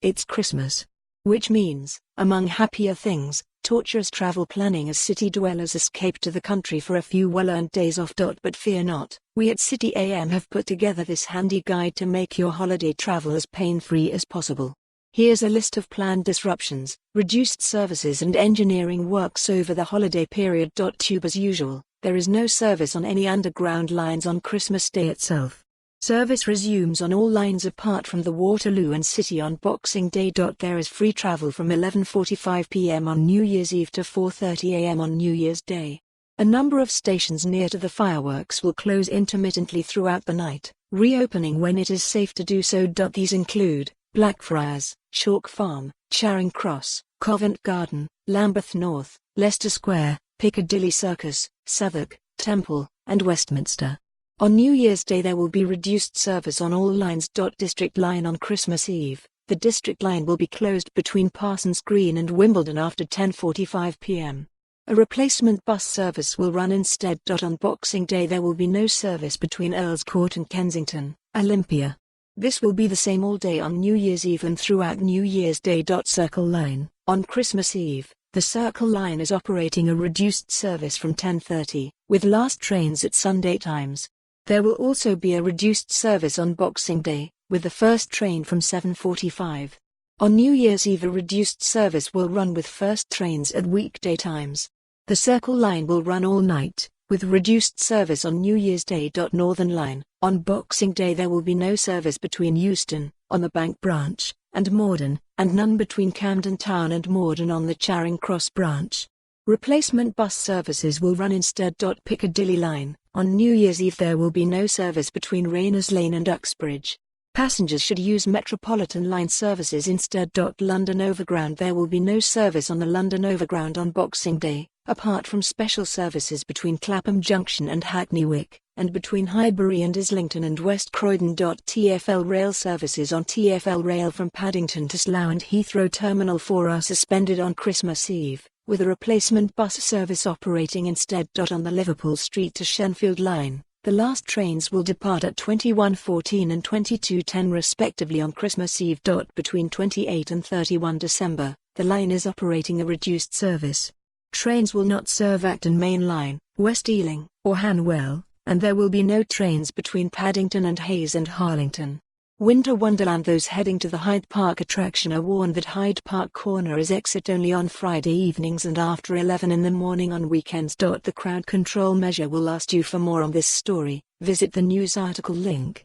It's Christmas. Which means, among happier things, torturous travel planning as city dwellers escape to the country for a few well-earned days off. But fear not, we at CityAM have put together this handy guide to make your holiday travel as pain-free as possible. Here's a list of planned disruptions, reduced services and engineering works over the holiday period. As usual, there is no service on any underground lines on Christmas Day itself. Service resumes on all lines apart from the Waterloo and City on Boxing Day. There is free travel from 11:45 p.m. on New Year's Eve to 4:30 a.m. on New Year's Day. A number of stations near to the fireworks will close intermittently throughout the night, reopening when it is safe to do so. These include Blackfriars, Chalk Farm, Charing Cross, Covent Garden, Lambeth North, Leicester Square, Piccadilly Circus, Southwark, Temple, and Westminster. On New Year's Day there will be reduced service on all lines. District line on Christmas Eve, the District line will be closed between Parsons Green and Wimbledon after 10:45 p.m. A replacement bus service will run instead. On Boxing Day there will be no service between Earls Court and Kensington, Olympia. This will be the same all day on New Year's Eve and throughout New Year's Day. Circle line, on Christmas Eve, the Circle line is operating a reduced service from 10:30, with last trains at Sunday times. There will also be a reduced service on Boxing Day, with the first train from 7:45. On New Year's Eve a reduced service will run with first trains at weekday times. The Circle line will run all night, with reduced service on New Year's Day. Northern line, on Boxing Day there will be no service between Euston, on the Bank branch, and Morden, and none between Camden Town and Morden on the Charing Cross branch. Replacement bus services will run instead. Piccadilly line, on New Year's Eve there will be no service between Rayners Lane and Uxbridge. Passengers should use Metropolitan line services instead. London Overground there will be no service on the London Overground on Boxing Day, apart from special services between Clapham Junction and Hackney Wick, and between Highbury and Islington and West Croydon. TfL rail services on TfL rail from Paddington to Slough and Heathrow Terminal 4 are suspended on Christmas Eve, with a replacement bus service operating instead. On the Liverpool Street to Shenfield line, the last trains will depart at 21:14 and 22:10 respectively on Christmas Eve. Between 28 and 31 December, the line is operating a reduced service. Trains will not serve Acton Main Line, West Ealing, or Hanwell, and there will be no trains between Paddington and Hayes and Harlington. Winter Wonderland those heading to the Hyde Park attraction are warned that Hyde Park Corner is exit only on Friday evenings and after 11 in the morning on weekends. The crowd control measure will last you. For more on this story, visit the news article link.